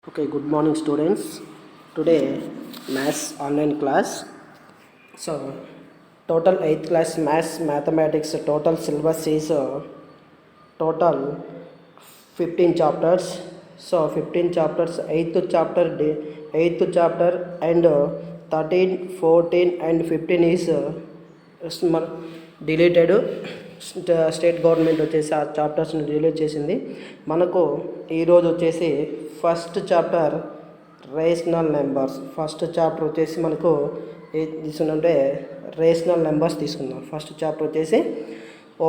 Okay, good morning students. Today maths online class. So total 8th class mathematics total syllabus is total 15 chapters. So 15 chapters, 8th chapter and 13, 14 and 15 is deleted. State government వచ్చేసి ఆ చాప్టర్స్ని delete చేసింది. మనకు ఈరోజు వచ్చేసి first chapter rational numbers. First chapter వచ్చేసి మనకు ఏది తీసుకుంటే రేషనల్ నెంబర్స్ తీసుకుందాం. ఫస్ట్ చాప్టర్ వచ్చేసి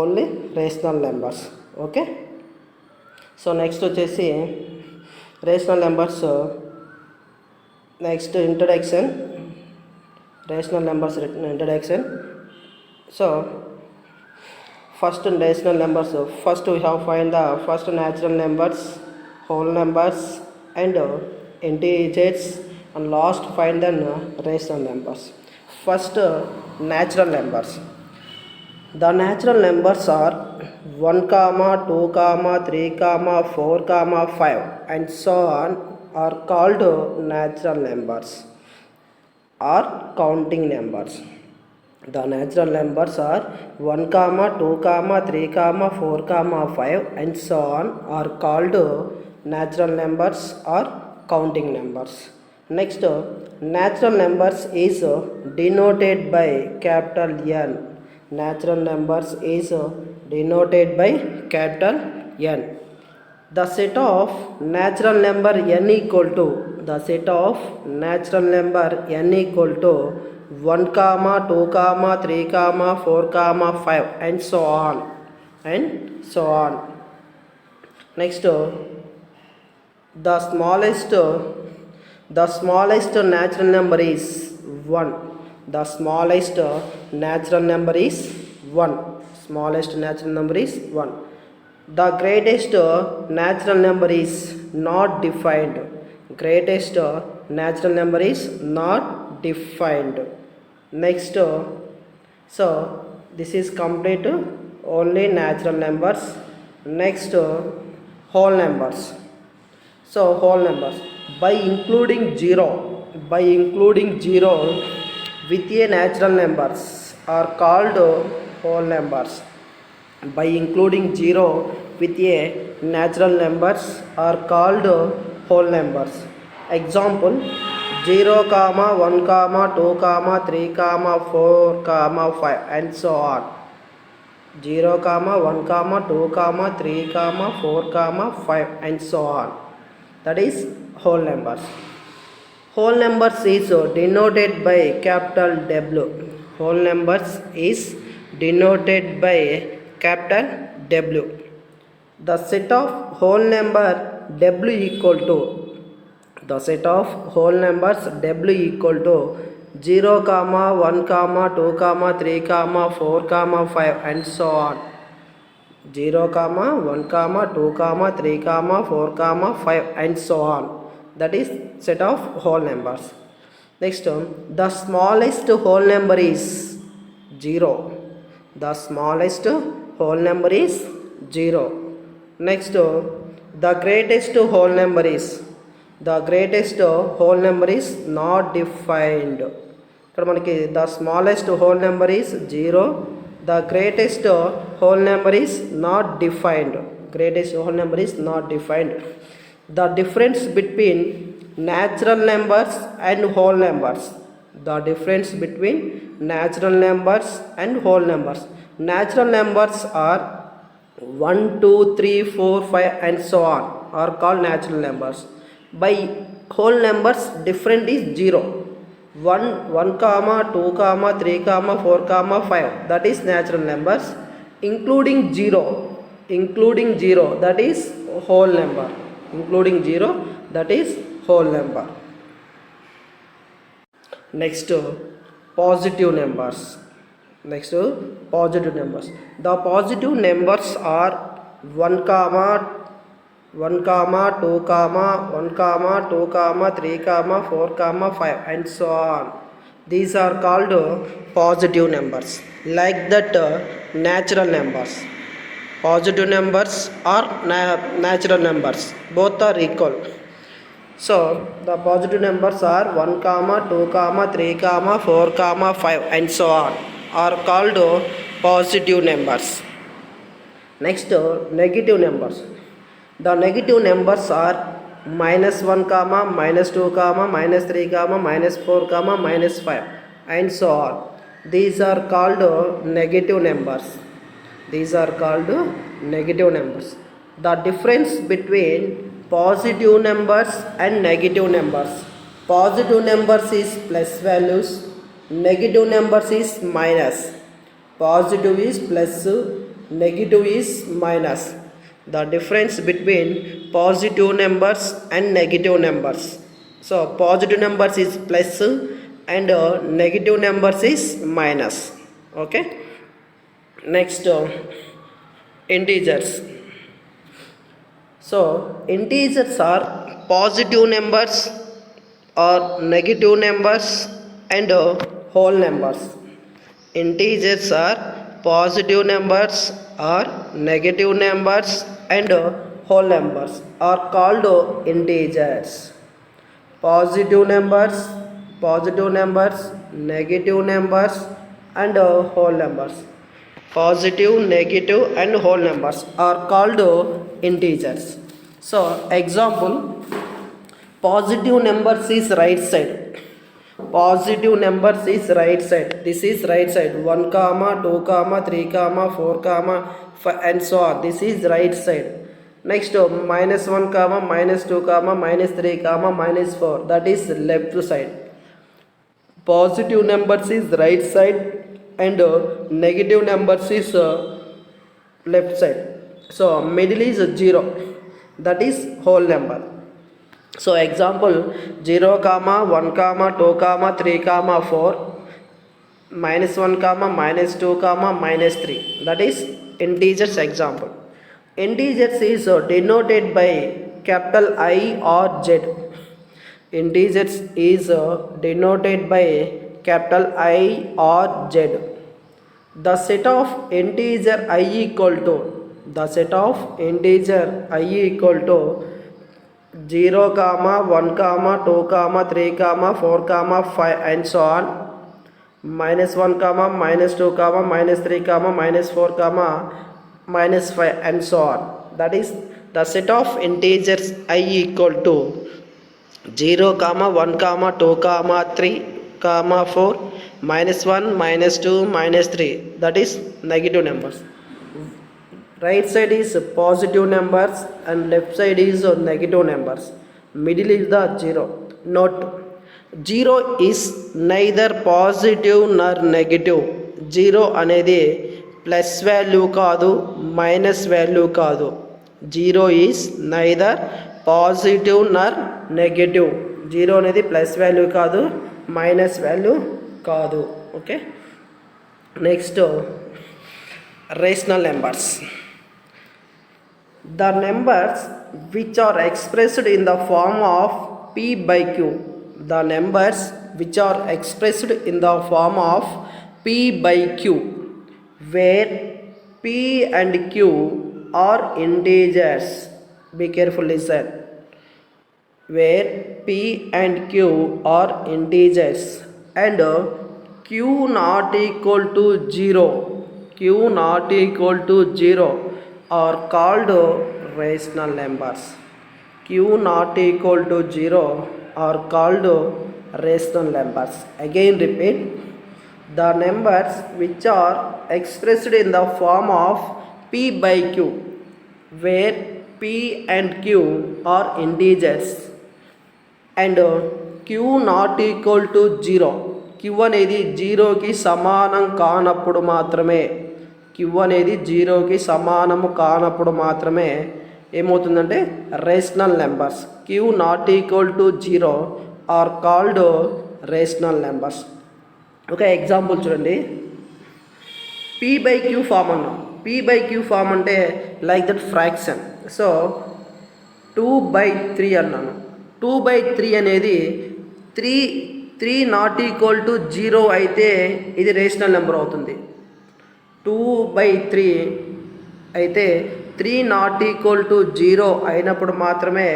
only rational numbers. Okay, so next వచ్చేసి rational numbers. Next introduction, rational numbers introduction. So first rational numbers, first we have find the first natural numbers, whole numbers and integers, and last find the rational numbers. First natural numbers. The natural numbers are 1 comma 2 comma 3 comma 4 comma 5 and so on are called natural numbers or counting numbers. The natural numbers are 1 comma 2 comma 3 comma 4 comma 5 and so on are called natural numbers or counting numbers. Next, natural numbers is denoted by capital N. Natural numbers is denoted by capital N. The set of natural number n equal to, the set of natural number n equal to 1 comma 2 comma 3 comma 4 comma 5 and so on and so on. Next, the smallest natural number is 1. The smallest natural number is 1. Smallest natural number is 1. The greatest natural number is not defined. Greatest natural number is not defined. Next, so this is complete only natural numbers. Next, whole numbers. So whole numbers by including zero with a natural numbers are called whole numbers. By including zero with a natural numbers are called whole numbers. Example, 0 comma 1 comma 2 comma 3 comma 4 comma 5 and so on. 0 comma 1 comma 2 comma 3 comma 4 comma 5 and so on. That is whole numbers. Whole numbers is denoted by capital W. Whole numbers is denoted by capital W. The set of whole number W equal to, the set of whole numbers W equal to 0 comma 1 comma 2 comma 3 comma 4 comma 5 and so on. 0 comma 1 comma 2 comma 3 comma 4 comma 5 and so on. That is set of whole numbers. Next, the smallest whole number is 0. The smallest whole number is 0. Next, the greatest whole number is, the greatest whole number is not defined. ఇక్కడ మనకి the smallest whole number is 0. The greatest whole number is not defined. Greatest whole number is not defined. The difference between natural numbers and whole numbers. The difference between natural numbers and whole numbers. Natural numbers are 1, 2, 3, 4, 5 and so on are called natural numbers. By whole numbers different is 0. 1 comma 2 comma 3 comma 4 comma 5, that is natural numbers. Including 0 that is whole number. Including 0 that is whole number. Next, positive numbers. Next, positive numbers. The positive numbers are 1 comma 2 comma 1 comma 2 comma 3 comma 4 comma 5 and so on. These are called positive numbers. Like that, natural numbers. Positive numbers or natural numbers, both are equal. So the positive numbers are 1 comma 2 comma 3 comma 4 comma 5 and so on are called positive numbers. Next, negative numbers. The negative numbers are minus 1 comma minus 2 comma minus 3 comma minus 4 comma minus 5 and so on. These are called negative numbers. These are called negative numbers. The difference between positive numbers and negative numbers. Positive numbers is plus values, negative numbers is minus. Positive is plus, negative is minus. The difference between positive numbers and negative numbers. So positive numbers is plus and negative numbers is minus. Okay. Next, integers. So integers are positive numbers or negative numbers and whole numbers. Integers are positive numbers or negative numbers and whole numbers are called integers. Positive numbers, negative numbers and whole numbers. Positive, negative and whole numbers are called integers. So example, positive numbers is right side. Positive numbers is right side. This is right side. 1 comma 2 comma 3 comma 4 comma 5 and so on. This is right side. Next, minus 1 comma minus 2 comma minus 3 comma minus 4. That is left side. Positive numbers is right side and negative numbers is left side. So middle is 0. That is whole number. So example, 0 comma 1 comma 2 comma 3 comma 4 minus 1 comma minus 2 comma minus 3. That is integers example. Integers is denoted by capital I or Z. Integers is denoted by capital I or Z. The set of integer I equal to 0 comma 1 comma 2 comma 3 comma 4 comma 5 and so on, minus 1 comma minus 2 comma minus 3 comma minus 4 comma minus 5 and so on. That is the set of integers I equal to 0 comma 1 comma 2 comma 3 comma 4 minus 1 minus 2 minus 3. That is negative numbers. Right side is positive numbers and left side is negative numbers. Middle is the 0. Note, 0 is neither positive nor negative. 0 అనేది plus value కాదు, minus value కాదు. 0 is neither positive నర్ negative. 0 అనేది plus value కాదు, minus value కాదు. Okay. Next, rational numbers. The numbers which are expressed in the form of P by Q. The numbers which are expressed in the form of P by Q, where P and Q are integers. Be careful, listen. Where P and Q are integers and Q not equal to 0. Q not equal to 0 are called rational numbers. Q not equal to 0 are called rational numbers. Again repeat, the numbers which are expressed in the form of P by Q, where P and Q are integers and Q not equal to 0. Q అనేది 0కి సమానం కానప్పుడు మాత్రమే, Q అనేది 0కి సమానము కానప్పుడు మాత్రమే ఏమవుతుందంటే rational numbers. Q not equal to 0 are called rational numbers. ఒక ఎగ్జాంపుల్ చూడండి. P by Q ఫామ్ అన్నాం. P by Q ఫామ్ అంటే లైక్ దట్ ఫ్రాక్షన్. సో 2/3 అన్నాను. 2/3 అనేది 3 నాట్ ఈక్వల్ టు 0 అయితే ఇది రేషనల్ నెంబర్ అవుతుంది. 2/3 అయితే 3 నాట్ ఈక్వల్ టు 0 అయినప్పుడు మాత్రమే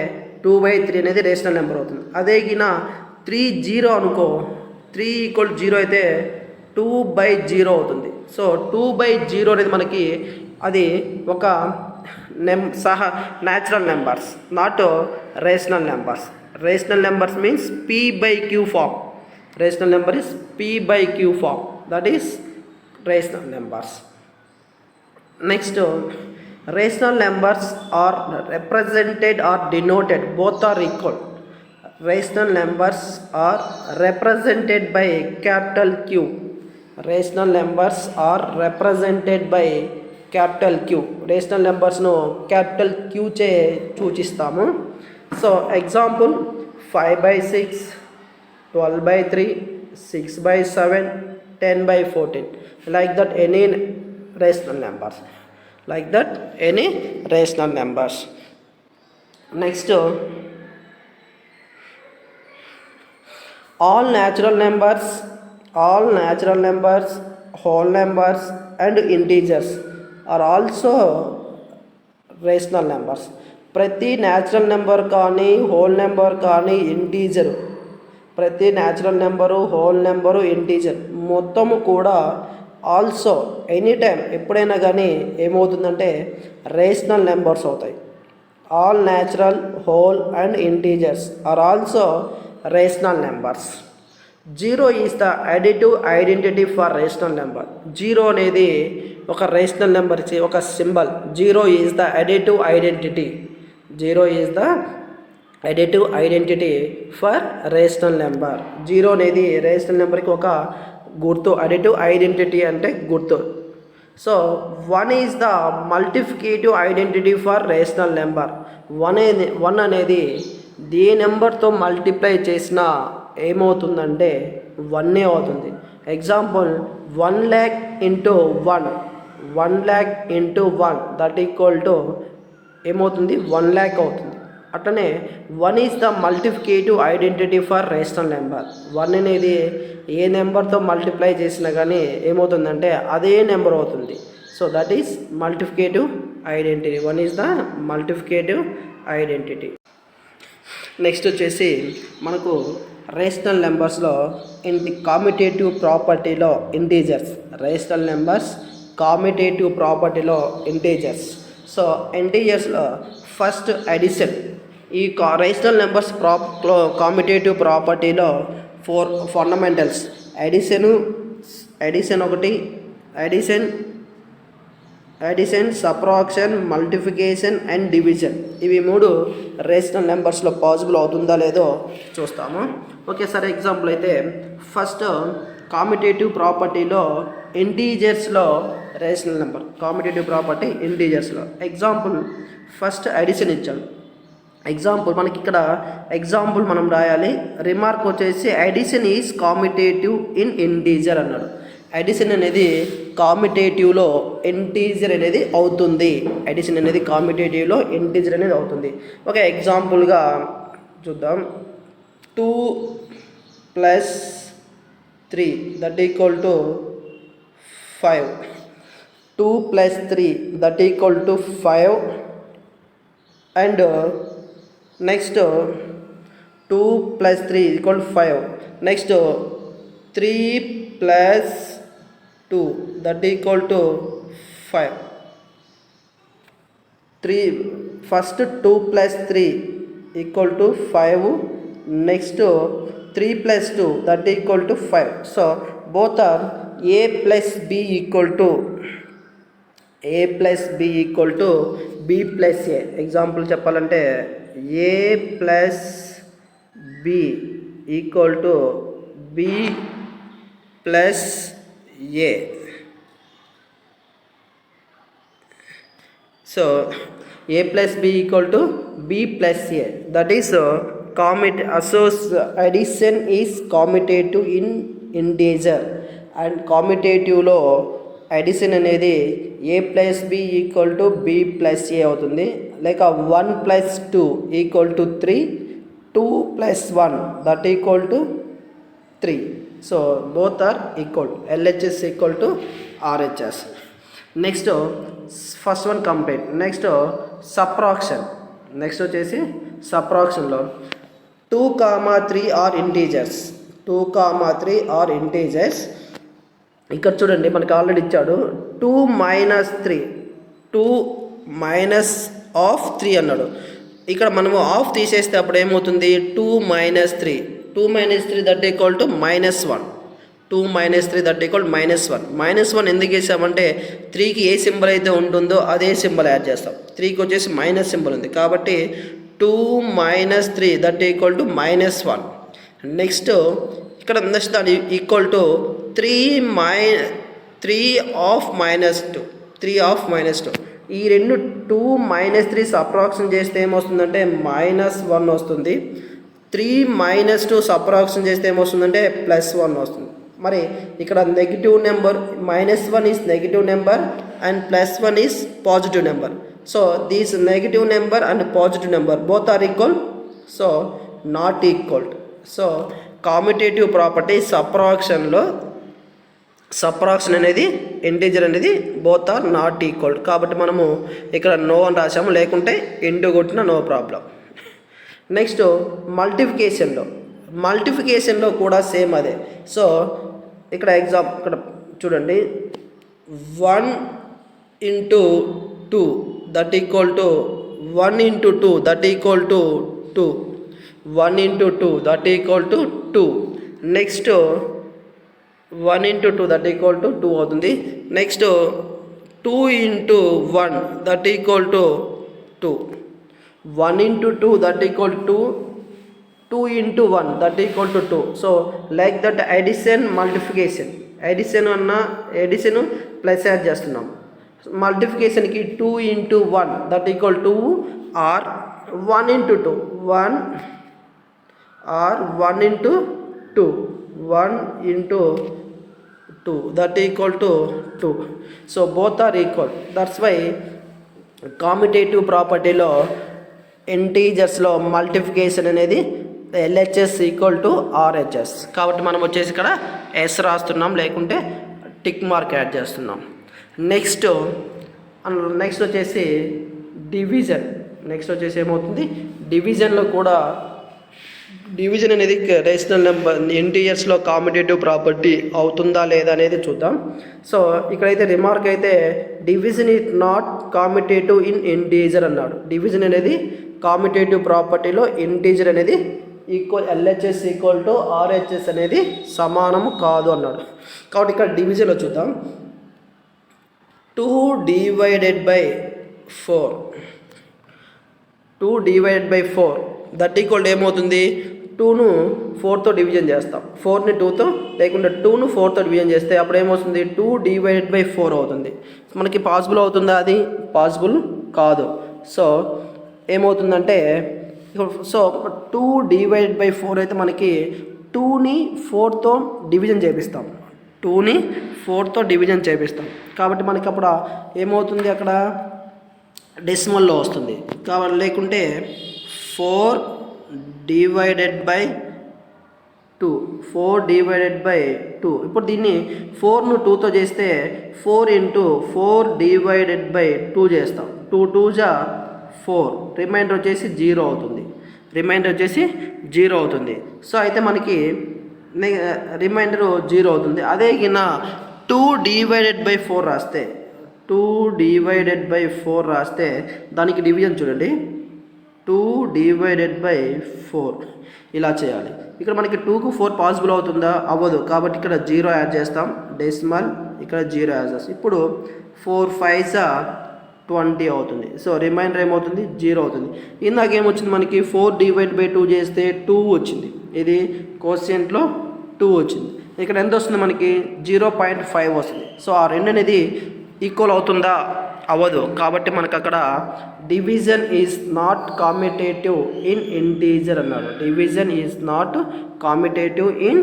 2/3 అనేది రేషనల్ నెంబర్ అవుతుంది. అదే గిన 3 0 అనుకో, 3 = 0 అయితే 2/0 అవుతుంది. సో 2/0 అనేది మనకి అది ఒక natural numbers, not rational numbers. Rational numbers means p/q form. Rational number is p/q form, that is rational numbers. Next, rational numbers are represented or denoted, both are equal. Rational numbers are represented by capital Q. Rational numbers are represented by capital Q. Rational numbers no capital Q చే సూచిస్తాము. So example 5/6, 12/3, 6/7, 10/14, like that any rational numbers, like that any rational numbers. Next, all natural numbers, whole numbers and integers are also rational numbers. ప్రతి natural number కానీ, whole number కానీ, integer, ప్రతి natural number, whole number, integer మొత్తము కూడా also any time ఎప్పుడైనా కానీ ఏమవుతుందంటే rational numbers అవుతాయి. All natural, whole and integers are also rational numbers. 0 is the additive identity for rational number. 0 అనేది ఒక రేషనల్ నెంబర్ ఇచ్చే ఒక symbol. 0 is the additive identity. 0 is the additive identity for rational number. 0 అనేది rational నెంబర్కి ఒక గుర్తు. Additive identity అంటే గుర్తు. So 1 is the multiplicative identity for rational number. 1 అనేది ఏ నెంబర్తో మల్టిప్లై చేసినా ఏమవుతుందంటే 1 అవుతుంది. Example 1 lakh into 1, 1 lakh into 1 that equal to ఏమవుతుంది 1 lakh అవుతుంది. అట్లనే 1 is the multiplicative identity for rational number. 1 అనేది ఏ నెంబర్తో మల్టిప్లై చేసినా కానీ ఏమవుతుందంటే అదే నెంబర్ అవుతుంది. So that is multiplicative identity. 1 is the multiplicative identity. Next వచ్చేసి మనకు రేషనల్ నెంబర్స్లో కామ్యుటేటివ్ ప్రాపర్టీలో ఇంటీజర్స్. రేషనల్ నెంబర్స్ కామ్యుటేటివ్ ప్రాపర్టీలో ఇంటీజర్స్. సో ఇంటీజర్స్లో ఫస్ట్ అడిషన్. ఈ రేషనల్ నెంబర్స్ కామ్యుటేటివ్ ప్రాపర్టీలో 4 ఫండమెంటల్స్. అడిషన్ ఒకటి, addition, subtraction, multiplication and division. ఇవి 3 రేషనల్ నెంబర్స్లో పాసిబుల్ అవుతుందా లేదో చూస్తాము. ఓకే సార్, ఎగ్జాంపుల్ అయితే ఫస్ట్ కామ్యుటేటివ్ ప్రాపర్టీలో ఇంటీజర్స్లో రేషనల్ నెంబర్. కామ్యుటేటివ్ ప్రాపర్టీ ఇంటీజర్స్లో ఎగ్జాంపుల్ ఫస్ట్ అడిషన్ ఇచ్చాను. ఎగ్జాంపుల్ మనకి ఇక్కడ ఎగ్జాంపుల్ మనం రాయాలి. రిమార్క్ వచ్చేసి addition is commutative in integer అన్నాడు. అడిషన్ అనేది కామ్యుటేటివ్లో ఇంటీజర్ అనేది అవుతుంది. అడిషన్ అనేది కామ్యుటేటివ్లో ఇంటీజర్ అనేది అవుతుంది. ఒక ఎగ్జాంపుల్గా చూద్దాం. 2 + 3 that equal to 5. 2 + 3 that equal to 5. And next 2 + 3 equal to 5. Next 3 + 2 that equal to 5. First 2 + 3 equal to 5. Next 3 + 2 that equal to 5. So both are a + b equal to b + a. Example చెప్పాలంటే a + b equal to b + a. So a + b equal to b + a. That is addition is commutative in integer. And కామ్యుటేటివ్లో addition అనేది a + b equal to b + a అవుతుంది. లేక 1 + 2 equal to 3, 2 + 1 that equal to 3. So both are equal. LHS equal to RHS. Next first one complete. Next subtraction. Next వచ్చేసి సబ్ట్రాక్షన్లో 2, 3 are integers. 2, 3 are integers. ఇక్కడ చూడండి మనకి already ఇచ్చాడు 2 - 3, 2 - 3 అన్నాడు. ఇక్కడ మనము ఆఫ్ తీసేస్తే అప్పుడు ఏమవుతుంది 2 - 3, 2 - 3 that equal to -1, 2 - 3 that equal -1. -1 ఎందుకు వేసామంటే 3కి ఏ సింబల్ అయితే ఉంటుందో అదే సింబల్ యాడ్ చేస్తాం. 3కి వచ్చేసి మైనస్ సింబల్ ఉంది కాబట్టి 2 - 3 దట్ ఈక్వల్ టు -1. నెక్స్ట్ ఇక్కడ నెక్స్ట్ దాని ఈక్వల్ టు 3 ఆఫ్ -2, 3 ఆఫ్ -2. ఈ రెండు 2 - 3 సబ్ట్రాక్షన్ చేస్తే ఏమొస్తుందంటే -1 వస్తుంది. 3 - 2 సబ్ట్రాక్షన్ చేస్తే ఏమొస్తుందంటే +1 వస్తుంది. మరి ఇక్కడ negative number -1 is negative number and +1 is positive number. So these negative number and positive number both are equal, so not equal. So commutative property సబ్ట్రాక్షన్లో సబ్ట్రాక్షన్ అనేది ఇంటీజర్ అనేది బోత్ ఆర్ నాట్ ఈక్వల్ కాబట్టి మనము ఇక్కడ no అని రాసాము, లేకుంటే into కొట్టిన no problem. Next మల్టిఫికేషన్లో కూడా సేమ్ అదే. సో ఇక్కడ ఇక్కడ చూడండి 1 × 2 that equal to 1 × 2 that equal to 2, 1 × 2 that equal to 2. Next 1 × 2 that equal to 2 అవుతుంది. Next 2 × 1 that equal to 2, 1 × 2 that equal to 2 × 1 that equal to 2. So like that addition multiplication, addition plus add చేస్తున్నాం. మల్టిఫికేషన్కి 2 × 1 that equal 2 or 1 × 2, 1 or 1 × 2, 1 × 2 that equal to 2. So both are equal. That's why commutative ప్రాపర్టీలో ఇంటీజర్స్లో multiplication అనేది LHS equal to RHS కాబట్టి మనం వచ్చేసి ఇక్కడ yes రాస్తున్నాం, లేకుంటే టిక్ మార్క్ యాడ్ చేస్తున్నాం. నెక్స్ట్ వచ్చేసి డివిజన్. నెక్స్ట్ వచ్చేసి ఏమవుతుంది డివిజన్లో కూడా డివిజన్ అనేది రేషనల్ నెంబర్ ఇంటీజర్స్లో కామ్యుటేటివ్ ప్రాపర్టీ అవుతుందా లేదా అనేది చూద్దాం. సో ఇక్కడైతే రిమార్క్ అయితే division is not commutative in integer అన్నాడు. డివిజన్ అనేది కామ్యుటేటివ్ ప్రాపర్టీలో ఇంటీజర్ అనేది LHS ఈక్వల్ టు RHS అనేది సమానము కాదు అన్నాడు. కాబట్టి ఇక్కడ డివిజన్లో చూద్దాం 2 / 4 దట్ ఈక్వల్ ఏమవుతుంది 2ను 4తో డివిజన్ చేస్తాం, 4ని 2తో, లేకుంటే 2ను 4తో డివిజన్ చేస్తే అప్పుడు ఏమవుతుంది 2 / 4 అవుతుంది. మనకి పాసిబుల్ అవుతుందా? అది పాసిబుల్ కాదు. సో ఏమవుతుందంటే సో 2 / 4 అయితే మనకి 2ని 4తో డివిజన్ చేపిస్తాం, 2ని 4తో డివిజన్ చేపిస్తాం. కాబట్టి మనకి అప్పుడు ఏమవుతుంది అక్కడ డెసిమల్లో వస్తుంది. కాబట్టి లేకుంటే 4 / 2, 4 / 2. ఇప్పుడు దీన్ని 4ను 2తో చేస్తే 4 × 4 / 2 చేస్తాం. 2 × 2 = 4, రిమైండర్ వచ్చేసి 0 అవుతుంది. సో అయితే మనకి రిమైండర్ 0 అవుతుంది. అదే కింద 2 / 4 రాస్తే 2 / 4 రాస్తే దానికి డివిజన్ చూడండి 2 / 4 ఇలా చేయాలి. ఇక్కడ మనకి 2కు 4 పాసిబుల్ అవుతుందా? అవ్వదు. కాబట్టి ఇక్కడ 0 యాడ్ చేస్తాం, డెసిమల్ ఇక్కడ 0 యాడ్ చేస్తాం. ఇప్పుడు 4 × 5 = 20 అవుతుంది. సో రిమైండర్ ఏమవుతుంది 0 అవుతుంది. ఇందాకేమొచ్చింది మనకి 4 / 2 చేస్తే 2 వచ్చింది, ఇది కోషియంట్లో 2 వచ్చింది. ఇక్కడ ఎంత వస్తుంది మనకి 0.5 వస్తుంది. సో ఆ రెండు అనేది ఈక్వల్ అవుతుందా? అవ్వదు. కాబట్టి మనకు అక్కడ division is not commutative in integer అన్నాడు. Division is not commutative in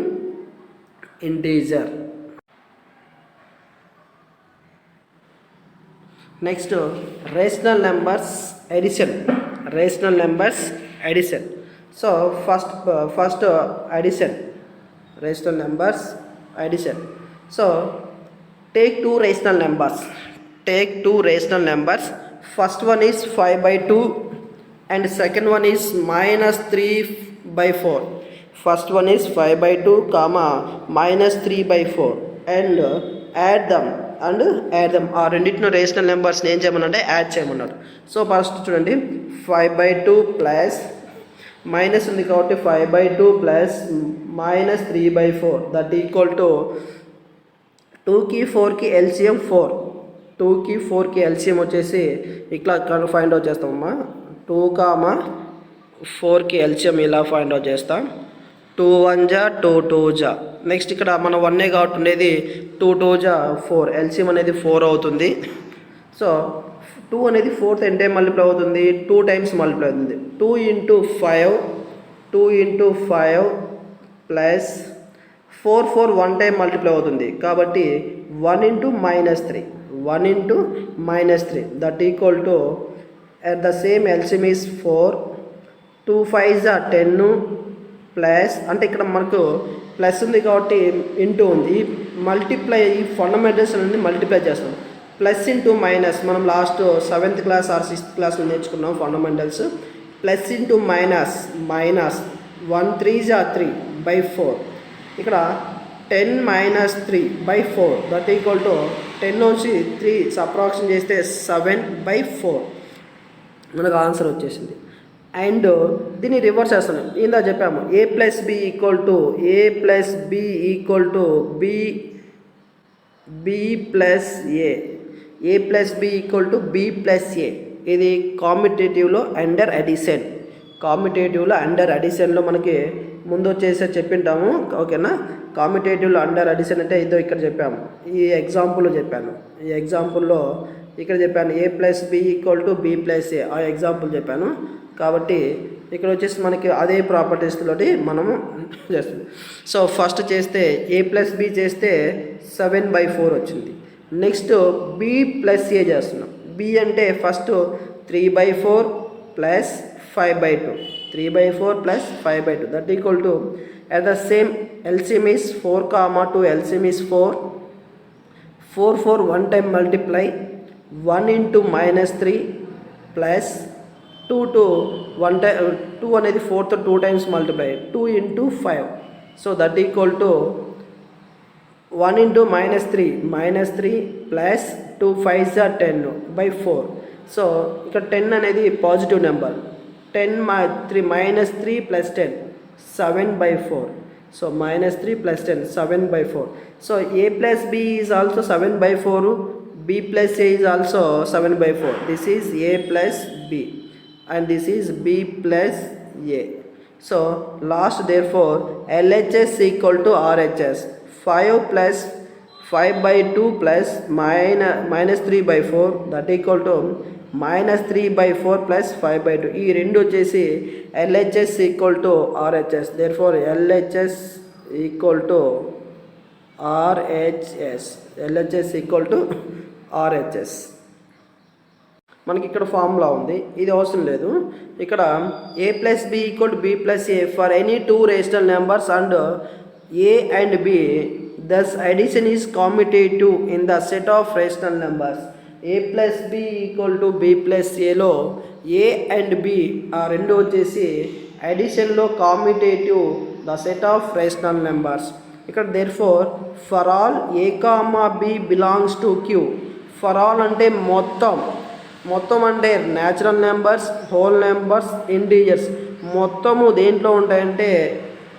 integer. Next rational numbers addition. So first addition, rational numbers addition. So take two rational numbers. First one is 5/2, and second one is minus 3 by 4. First one is 5 by 2 comma minus 3 by 4 and add them ఆ రెండింటిని rational నెంబర్స్ని ఏం చేయమన్నారంటే add చేయమన్నారు. So first చూడండి 5 by 2 plus minus ఉంది కాబట్టి 5 by 2 plus minus 3 by 4 that equal to 2కి 4కి LCM 4, 2కి 4కి ఎల్సిఎం వచ్చేసి ఇట్లా ఫైండ్ అవుట్ చేస్తామమ్మా. 2, 4కి ఎల్సిఎం ఇలా ఫైండ్ అవుట్ చేస్తాం. 2 1 జా 2 2 జా. నెక్స్ట్ ఇక్కడ మనం 1 కాబట్టి ఉండేది 2 2 జా 4, ఎల్సిఎం అనేది 4 అవుతుంది. సో 2 అనేది 4th ఎన్ టైం మల్టిప్లై అవుతుంది, 2 టైమ్స్ మల్టిప్లై అవుతుంది. 2 ఇంటూ 5 ప్లస్ 4 4 1 టైం మల్టిప్లై అవుతుంది కాబట్టి 1 into minus 3 that equal to at the same LCM is 4, 2 5s are 10 plus అంటే ఇక్కడ మనకు ప్లస్ ఉంది కాబట్టి ఇంటూ ఉంది, మల్టిప్లై ఈ ఫండమెంటల్స్ అనేది మల్టిప్లై చేస్తాం. ప్లస్ ఇంటూ మైనస్ మనం last 7th class or 6th క్లాస్లో నేర్చుకున్నాం fundamentals. Plus into minus 1 3s are 3 by 4. ఇక్కడ 10 minus 3 by 4 that equal to 10 నుంచి 3 సబ్ట్రాక్షన్ చేస్తే 7 by 4 మనకు ఆన్సర్ వచ్చేసింది. అండ్ దీన్ని రివర్స్ చేస్తున్నాం. ఇందా చెప్పాము a plus B equal to B plus b plus a. ఇది కాంపిటేటివ్లో అండర్ అడిషన్లో మనకి ముందు వచ్చేసి చెప్పింటాము. ఓకేనా, కాంపిటేటివ్లో అండర్ అడిషన్ అంటే ఇదో ఇక్కడ చెప్పాము, ఈ ఎగ్జాంపుల్లో చెప్పాను. ఈ ఎగ్జాంపుల్లో ఇక్కడ చెప్పాను a plus B equal to B plus a, ఆ ఎగ్జాంపుల్ చెప్పాను. కాబట్టి ఇక్కడ వచ్చేసి మనకి అదే ప్రాపర్టీస్ తోటి మనము చేస్తుంది. సో ఫస్ట్ చేస్తే ఏ ప్లస్ బి చేస్తే 7 by 4 వచ్చింది. నెక్స్ట్ బి ప్లస్ ఏ చేస్తున్నాం. బి అంటే first 3 by 4 plus 5 by 2, 3 by 4 plus 5 by 2 that equal to at the same LCM is 4, 2 LCM is 4, 4 4 1 time multiply 1 into minus 3 plus 2 to 1 time 2 అనేది 4th 2 times multiply 2 into 5. So that equal to 1 into minus 3 plus 2 5s are 10 by 4. So ఇక్కడ 10 అనేది positive number, 10 minus 3 plus 10 7 by 4. So minus 3 plus 10 7 by 4. So a plus b is also 7 by 4, b plus a is also 7 by 4. This is a plus b and this is b plus a. So last therefore LHS equal to RHS. 5 plus 5 by 2 plus minus 3 by 4 that equal to minus 3 by 4 plus 5 by 2. ఈ రెండు వచ్చేసి LHS equal to RHS. Therefore LHS equal to RHS. మనకి ఇక్కడ formula ఉంది, ఇది అవసరం లేదు. ఇక్కడ a plus B equal to B plus a for any 2 rational numbers and A and b thus addition is commutative in the set of rational numbers. A plus B equal to B plus ఏలో a and b ఆ రెండు వచ్చేసి అడిషన్లో commutative the set of rational numbers. ఇక్కడ therefore for all a comma b belongs to Q. For all అంటే మొత్తం అంటే natural numbers, whole numbers, integers మొత్తము దేంట్లో ఉంటాయంటే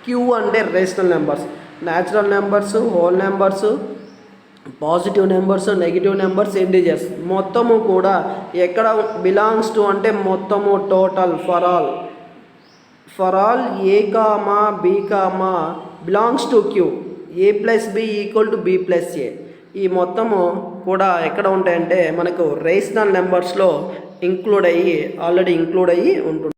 క్యూ అంటే rational numbers. Natural numbers, whole numbers, positive numbers, negative numbers, integers మొత్తము కూడా ఎక్కడ బిలాంగ్స్ టు అంటే మొత్తము total for all a comma B comma belongs to Q a plus B equal to B plus a. ఈ మొత్తము కూడా ఎక్కడ ఉంటాయంటే మనకు రేషనల్ నెంబర్స్లో ఆల్రెడీ ఇంక్లూడ్ అయ్యి ఉంటుంది.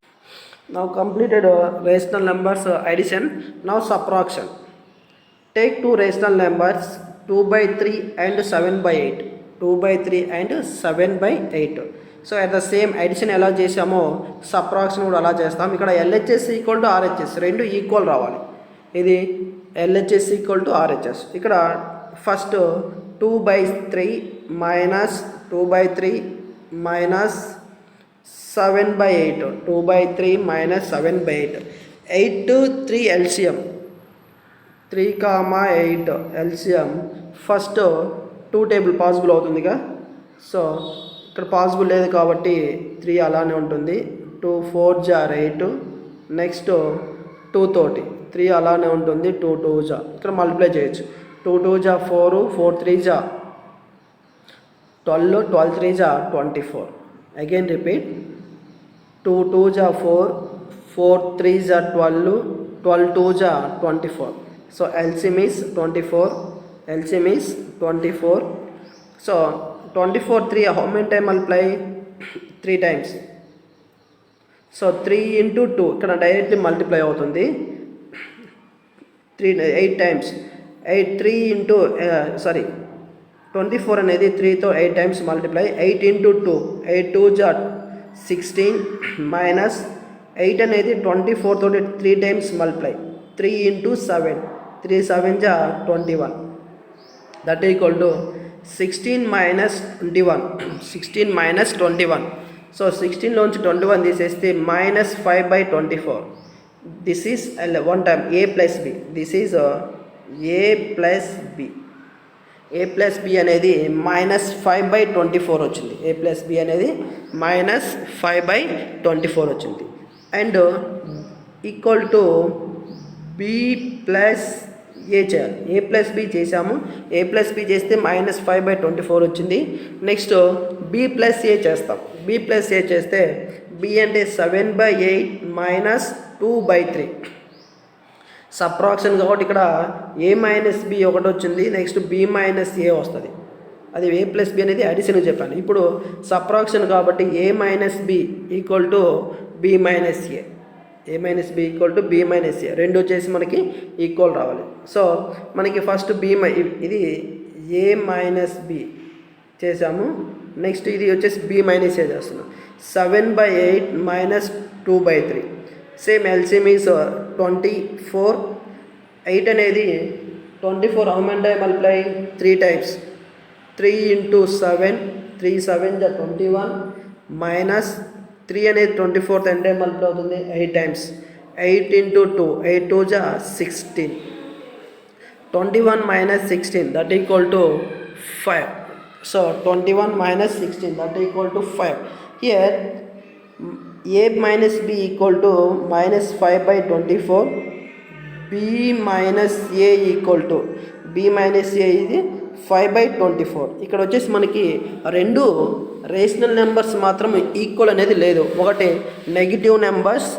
Now completed rational numbers addition. Now subtraction. Take 2 rational numbers 2 by 3 and 7 by 8. 2 by 3 and 7 by 8. So at the same addition ఎలా చేసామో సబ్ట్రాక్షన్ కూడా అలా చేస్తాం. ఇక్కడ LHS ఈక్వల్ టు RHS రెండు ఈక్వల్ రావాలి. ఇది LHS ఈక్వల్ టు RHS. ఇక్కడ first 2 by 3 minus 2 by 3 minus 7/8, 2/3 minus 7/8. 8 3 LCM, 3, 8 LCM. First 2 table possible అవుతుందిగా, సో ఇక్కడ పాసిబుల్ లేదు కాబట్టి 3 అలానే ఉంటుంది. 2 4 జా 8, నెక్స్ట్ 2 తోటి 3 అలానే ఉంటుంది. 2 2 జా ఇక్కడ మల్టిప్లై చేయొచ్చు. 2 2 జా 4, 4 3 జా 12, 12 3 జా 24. అగైన్ రిపీట్, 2 2 జా 4, 4 3 జా 12, 12 2 జా 24. So LCM is 24. LCM is 24. So 24 3 how many time multiply? 3 times. So 3 into 2 ఇక్కడ డైరెక్ట్లీ మల్టిప్లై అవుతుంది. 8 times. 8 3 into 24 అనేది 3తో 8 times మల్టిప్లై. 8 into 2, 8 2 జా 16 మైనస్ 8 అనేది 24 తోటి 3 times మల్టిప్లై. 3 into 7, 3 7 జా 21. That equal to 16 minus 21. 16 minus 21. So 16లోంచి 21 తీసేస్తే -5/24. This is one time A plus B. This is A plus B. A plus B అనేది -5/24 వచ్చింది. A plus B అనేది -5/24 వచ్చింది. And equal to B plus A చేయాలి. A plus B చేసాము. A plus B చేస్తే -5/24 వచ్చింది. నెక్స్ట్ B plus A చేస్తాం. B plus A చేస్తే B అంటే 7/8 minus 2/3. సబ్ట్రాక్షన్ కాబట్టి ఇక్కడ A minus B ఒకటి వచ్చింది. నెక్స్ట్ B minus A వస్తుంది. అది A plus B అనేది అడిషన్ చెప్పాను. ఇప్పుడు సబ్ట్రాక్షన్ కాబట్టి A minus B equal to B minus A. A minus B equal to B minus A. రెండు వచ్చేసి మనకి ఈక్వల్ రావాలి. సో మనకి ఫస్ట్ ఇది A minus B చేసాము. నెక్స్ట్ ఇది వచ్చేసి B minus A చేస్తున్నాం. 7/8 minus 2/3. Same LCM is 24. 8 అనేది 24 how many time multiply? 3 times. 3 into 7, 3 7 జా 21 మైనస్ 3 అనేది 24th ఎంత టైం మల్టిప్లై అవుతుంది? 8 times. 8 into 2, 8 2 జా 16. 21 minus 16 that equal to 5. So 21 minus 16 that equal to 5. Here A minus B equal to -5/24. B minus A equal to B minus A ఇది 5/24. ఇక్కడ వచ్చేసి మనకి రెండు రేషనల్ నెంబర్స్ మాత్రం ఈక్వల్ అనేది లేదు. ఒకటి నెగిటివ్ నెంబర్స్,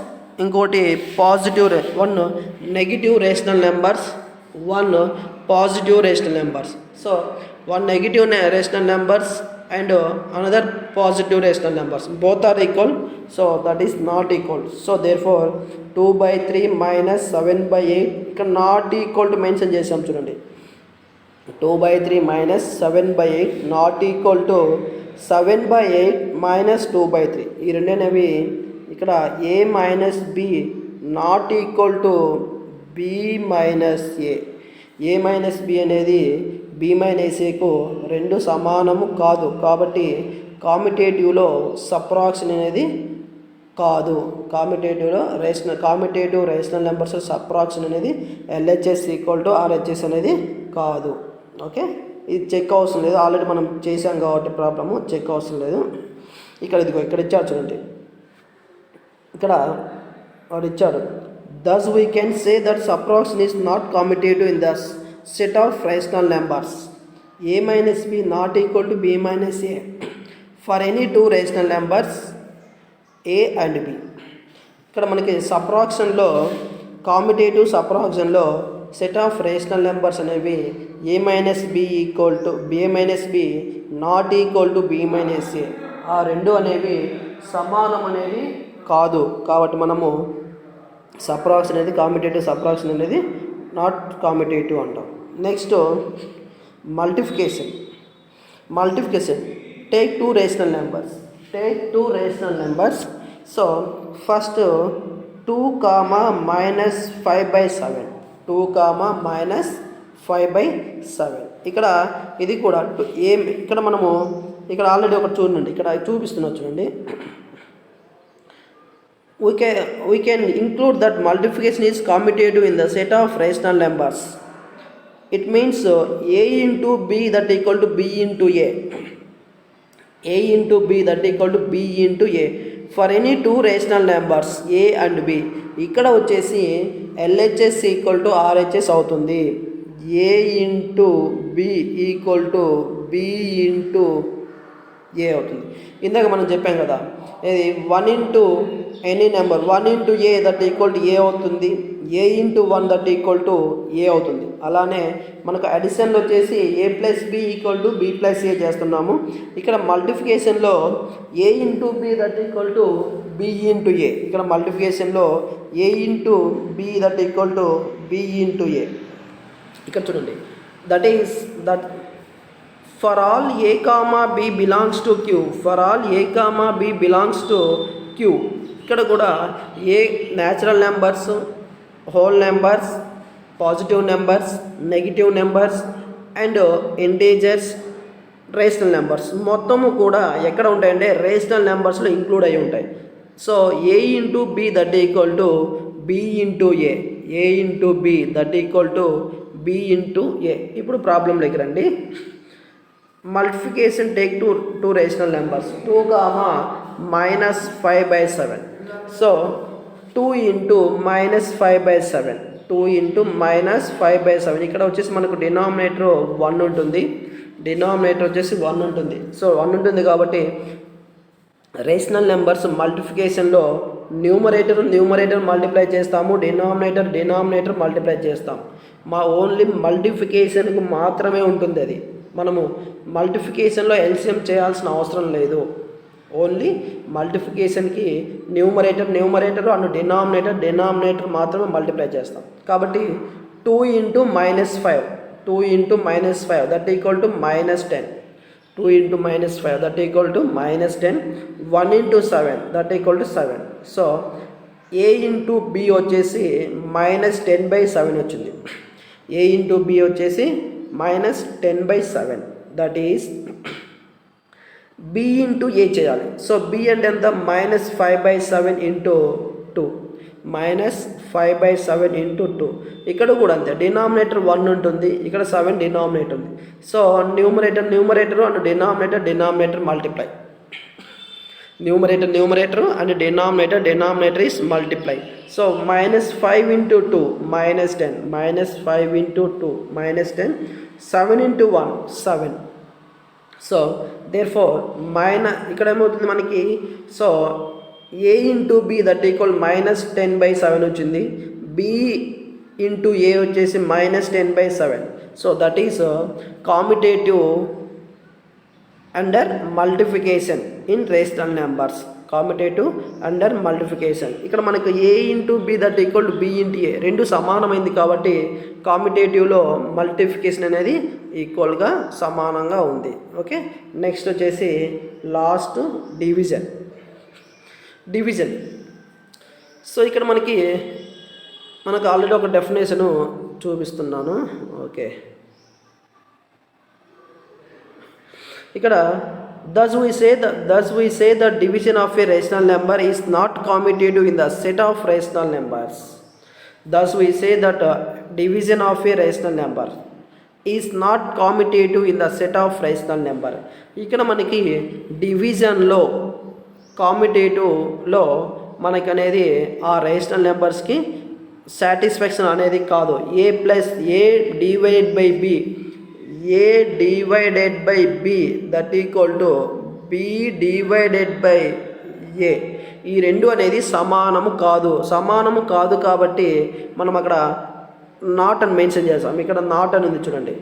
ఇంకోటి positive. One negative rational numbers, one positive rational numbers. So one negative rational numbers and another positive rational numbers, both are equal, so that is not equal. So therefore 2/3 minus 7/8 ఇక్కడ not equal to mention చేసాం చూడండి. 2/3 minus 7/8 not equal to 7/8 minus 2/3. ఈ రెండేనవి ఇక్కడ A minus B not equal to B minus A. A minus B అనేది B minus Aకు రెండు సమానము కాదు. కాబట్టి కామిటేటివ్లో సబ్ట్రాక్షన్ అనేది కాదు. కామిటేటివ్ రేషనల్ నెంబర్స్ సబ్ట్రాక్షన్ అనేది LHS ఈక్వల్ టు RHS అనేది కాదు. ఓకే, ఇది చెక్ అవసరం లేదు, ఆల్రెడీ మనం చేసాం కాబట్టి ప్రాబ్లము చెక్ అవసరం లేదు. ఇక్కడ ఇక్కడ ఇచ్చాడు చూడండి. ఇక్కడ వాడు ఇచ్చాడు, thus we can say that subtraction is not commutative in the set of rational numbers. A minus B not equal to B minus A for any two rational numbers A and B. ఇక్కడ మనకి సబ్ట్రాక్షన్లో commutative సబ్ట్రాక్షన్లో set of rational numbers అనేవి A minus B equal to B minus B not equal to B minus A. ఆ రెండు అనేవి సమానం అనేది కాదు. కాబట్టి మనము సబ్ట్రాక్షన్ అనేది కామిటేటివ్, సబ్ట్రాక్షన్ అనేది నాట్ కామిటేటివ్ అంటాం. Next multiplication. Take two rational numbers. So first 2, -5/7. 2, -5/7. ఇక్కడ ఇది కూడా ఇక్కడ మనము ఇక్కడ ఆల్రెడీ ఒకటి చూడండి, ఇక్కడ చూపిస్తున్నా చూడండి. we can include that multiplication is commutative in the set of rational numbers. It means a into b that equal to b into a into b that equal to b into a for any two rational numbers a and b. ఇక్కడ వచ్చేసి LHS equal to RHS అవుతుంది. a into b equal to b into A అవుతుంది. ఇందాక మనం చెప్పాం కదా, ఇది 1 into any number 1 into A that equal to A అవుతుంది, A into 1 that equal to A అవుతుంది. అలానే మనకు అడిషన్లో వచ్చేసి A plus B equal to B plus A చేస్తున్నాము. ఇక్కడ మల్టిఫికేషన్లో A into B that equal to B into A. ఇక్కడ మల్టిఫికేషన్లో A into B that equal to B into A. ఇక్కడ చూడండి, that is that for all a comma b belongs to q, for all a comma b belongs to q. ఇక్కడ కూడా ఏ natural numbers, whole numbers, positive numbers, negative numbers and integers, rational numbers మొత్తము కూడా ఎక్కడ ఉంటాయంటే రేషనల్ నెంబర్స్లో include అయి ఉంటాయి. So A into B that equal to B into A, A into B that equal to B into A. ఇప్పుడు ప్రాబ్లంలోకి రండి. Multiplication take two rational numbers 2, -5/7. So 2 into -5/7, 2 into -5/7. ఇక్కడ వచ్చేసి మనకు డినామినేటర్ 1 ఉంటుంది, డినామినేటర్ వచ్చేసి 1 ఉంటుంది. సో 1 ఉంటుంది కాబట్టి రేషనల్ నెంబర్స్ మల్టిఫికేషన్లో న్యూమరేటర్ మల్టిప్లై చేస్తాము, డినామినేటర్ మల్టిప్లై చేస్తాం. ఓన్లీ మల్టిఫికేషన్కి మాత్రమే ఉంటుంది అది. మనము మల్టిఫికేషన్లో ఎల్సిఎం చేయాల్సిన అవసరం లేదు. ఓన్లీ మల్టిఫికేషన్కి న్యూమరేటర్ అండ్ డినామినేటర్ మాత్రమే మల్టిప్లై చేస్తాం. కాబట్టి 2 into -5, 2 into -5 that equal to -10, 2 into -5 that equal to -10, 1 into 7 that equal to 7. So A into B వచ్చేసి -10/7 వచ్చింది. ఏ ఇంటూ బి వచ్చేసి -10/7 that is B into A చేయాలి. సో బి అంటే ఎంత, -5/7 into 2, -5/7 into 2. ఇక్కడ కూడా అంతే, డినామినేటర్ 1 ఉంటుంది, ఇక్కడ 7 డినామినేటర్ ఉంది. So numerator and denominator multiply, numerator and denominator is multiply. So -5 into 2 -10, -5 into 2 -10, 7 into 1 7. So therefore ఇక్కడ ఏమవుతుంది మనకి, so A into B that equal -10/7 వచ్చింది, బి ఇంటూ ఏ వచ్చేసి -10/7. So that is commutative under multiplication in rational numbers, commutative under multiplication. ఇక్కడ మనకు A into B that equal to B into A రెండు సమానమైంది కాబట్టి కామ్యుటేటివ్లో multiplication అనేది ఈక్వల్గా సమానంగా ఉంది. ఓకే, నెక్స్ట్ వచ్చేసి లాస్ట్ డివిజన్. సో ఇక్కడ మనకు ఆల్రెడీ ఒక డెఫినేషను చూపిస్తున్నాను. ఓకే, ఇక్కడ thus we say that division of a rational number is not commutative in the set of rational numbers. Thus we say that division of a rational number is not commutative in the set of rational number. ఇక్కడ మనకి డివిజన్లో కామ్యుటేటివ్లో మనకి అనేది ఆ rational నెంబర్స్కి satisfaction అనేది కాదు. A plus A divided by B, A divided by B that equal to B divided by A, ఈ రెండు అనేది సమానము కాదు కాబట్టి మనం అక్కడ నాట్ అని మెన్షన్ చేస్తాం. ఇక్కడ నాట్ అని ఉంది చూడండి.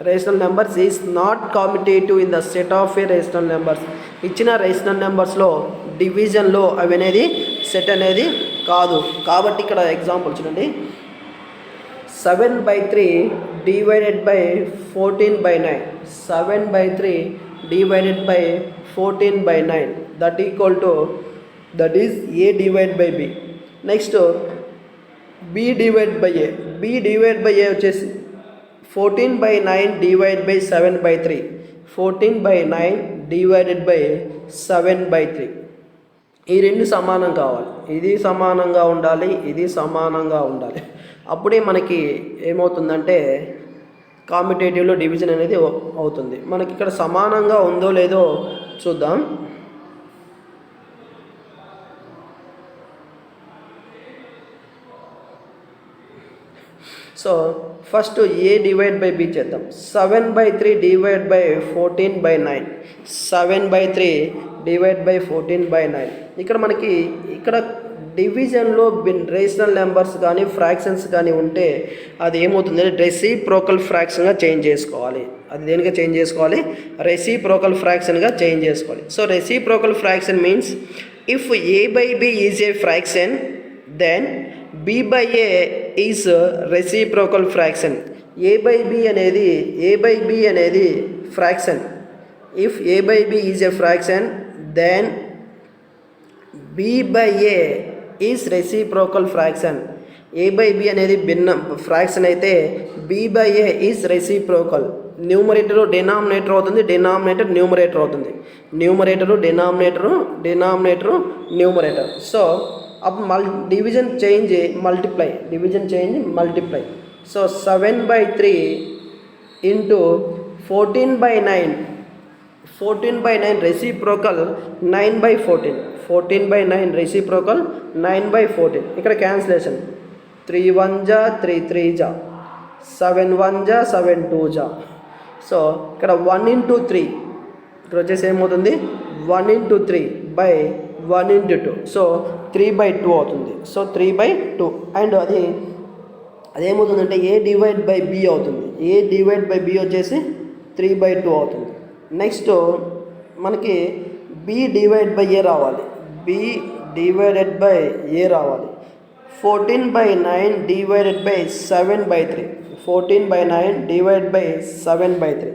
Rational numbers is not commutative in the set of a rational numbers. ఇచ్చిన రేషనల్ నెంబర్స్లో డివిజన్లో అవి అనేది సెట్ అనేది కాదు కాబట్టి ఇక్కడ ఎగ్జాంపుల్ చూడండి. 7/3 divided by 14/9, 7/3 divided by 14/9 that equal to, that is a divided by b. Next b divided by a వచ్చేసి 14/9 divided by 7/3, 14/9 divided by 7/3. ఈ రెండు సమానం కావాలి, ఇది సమానంగా ఉండాలి, ఇది సమానంగా ఉండాలి. అప్పుడే మనకి ఏమవుతుందంటే కాంపిటేటివ్లో డివిజన్ అనేది అవుతుంది. మనకి ఇక్కడ సమానంగా ఉందో లేదో చూద్దాం. So first A divide by B చేద్దాం. 7/3 డివైడ్ బై 14/9. 7/3 divide by 14/9. ఇక్కడ మనకి ఇక్కడ డివిజన్లో రేషనల్ నెంబర్స్ కానీ ఫ్రాక్షన్స్ కానీ ఉంటే అది ఏమవుతుంది, రెసిప్రోకల్ ఫ్రాక్షన్గా చేంజ్ చేసుకోవాలి. అది దేనిగా చేంజ్ చేసుకోవాలి, రెసిప్రోకల్ ఫ్రాక్షన్గా చేంజ్ చేసుకోవాలి. So reciprocal fraction means if A by B is a fraction then B by A is reciprocal fraction. A by B అనేది fraction. If A by B is a fraction then B by A is reciprocal fraction. A by B అనేది భిన్నం fraction అయితే B by A is reciprocal. Numerator denominator అవుతుంది, denominator numerator అవుతుంది. Numerator denominator, denominator numerator. So అప్పుడు division change multiply, division change multiply. So 7/3 into 14/9. 14/9 reciprocal 9/14. 14/9 reciprocal 9/14. ఇక్కడ cancellation 3 1 జా 3 3 జా 7 1 జా 7 2 జా. సో ఇక్కడ 1 into 3 ఇక్కడ వచ్చేసి ఏమవుతుంది 1 into 3 by 1 into 2. సో 3/2 అవుతుంది. సో 3/2 అండ్ అదేమవుతుందంటే ఏ డివైడ్ బై బి అవుతుంది. ఏ డివైడ్ బై బి వచ్చేసి 3/2 అవుతుంది. నెక్స్ట్ మనకి బి డివైడ్ బై ఏ రావాలి, బి డివైడెడ్ బై ఏ రావాలి. 14/9 డివైడెడ్ బై 7/3. 14/9 divide by 7/3.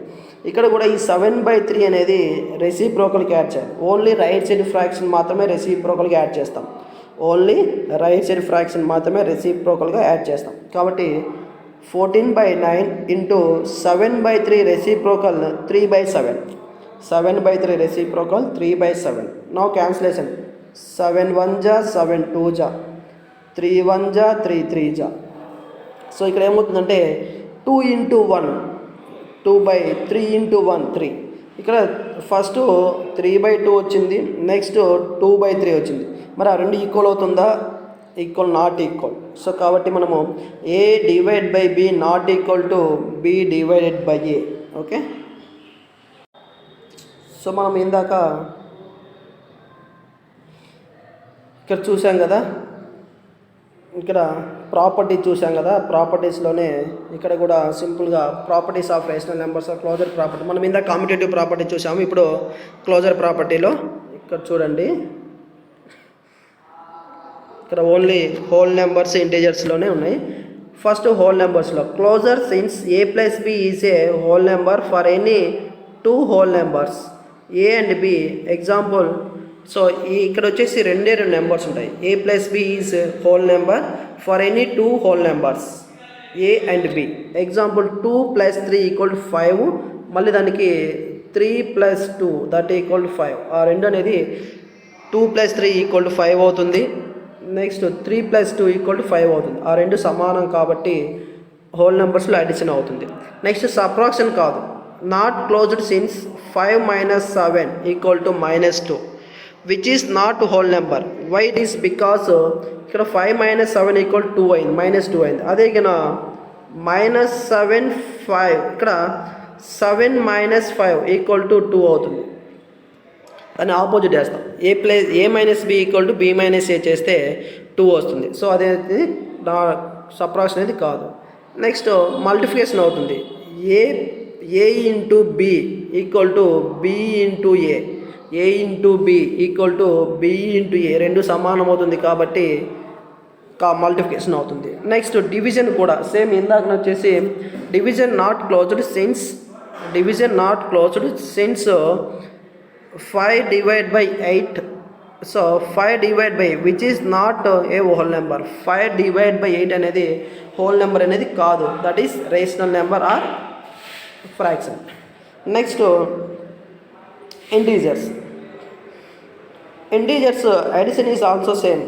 ఇక్కడ కూడా ఈ 7/3 అనేది రెసిప్రోకల్కి యాడ్ చేయాలి. ఓన్లీ రైట్ సైడ్ ఫ్రాక్షన్ మాత్రమే రెసిప్రోకల్గా యాడ్ చేస్తాం. ఓన్లీ రైట్ సైడ్ ఫ్రాక్షన్ మాత్రమే రెసిప్రోకల్గా యాడ్ చేస్తాం. కాబట్టి 14/9 into 7/3 reciprocal 3/7. 7/3 reciprocal 3/7. Now cancellation 7 1 జా 7 2 జా 3 1 జా 3 3 జా. సో ఇక్కడ ఏమవుతుందంటే 2 into 1 2/3 into 1 3. ఇక్కడ ఫస్ట్ 3/2 వచ్చింది, నెక్స్ట్ 2/3 వచ్చింది. మరి ఆ రెండు ఈక్వల్ అవుతుందా, ఈక్వల్ నాట్ ఈక్వల్. సో కాబట్టి మనము A divide by B not equal to B divided by A. Okay, so మనం ఇందాక ఇక్కడ చూసాం కదా, ఇక్కడ ప్రాపర్టీ చూసాం కదా, ప్రాపర్టీస్లోనే ఇక్కడ కూడా సింపుల్గా properties of rational numbers are closure property. మనం ఇందాక కామ్యుటేటివ్ ప్రాపర్టీ చూసాము, ఇప్పుడు క్లోజర్ ప్రాపర్టీలో ఇక్కడ చూడండి, ఇక్కడ ఓన్లీ హోల్ నెంబర్స్ ఇంటీజర్స్లోనే ఉన్నాయి. ఫస్ట్ హోల్ నెంబర్స్లో closure since A plus B is a whole number for any 2 whole numbers A and B. Example, so ఇక్కడ వచ్చేసి రెండే 2 నెంబర్స్ ఉంటాయి. A plus B is whole number for any 2 whole numbers A and B. Example 2 + 3 = 5. మళ్ళీ దానికి 3 + 2 that = 5. ఆ రెండు అనేది 2 + 3 = 5 అవుతుంది. నెక్స్ట్ 3 + 2 = 5 అవుతుంది. ఆ రెండు సమానం కాబట్టి హోల్ నెంబర్స్లో అడిషన్ అవుతుంది. నెక్స్ట్ సబ్ట్రాక్షన్ కాదు, not closed since 5 - 7 = -2 which is not whole number. Why it is because ఇక్కడ 5 - 7 = 2 అయింది, -2 అయింది. అదే ఇక -7 5 ఇక్కడ 7 - 5 = 2 అవుతుంది. అని ఆపోజిట్ చేస్తాం. ఏ - బి = బి - ఏ చేస్తే 2 వస్తుంది. సో అదేది నా సబ్ట్రాక్షన్ అనేది కాదు. నెక్స్ట్ మల్టిప్లికేషన్ అవుతుంది. A into B = B into A. A into B = B into A రెండు సమానం అవుతుంది కాబట్టి మల్టిప్లికేషన్ అవుతుంది. నెక్స్ట్ డివిజన్ కూడా సేమ్ ఇందాక వచ్చేసి division not closed since 5 divided by 8. So 5 divided by which is not a whole number. 5 divided by 8 అనేది whole number అనేది కాదు, that is rational number or fraction. Next integers. Integers addition is also same.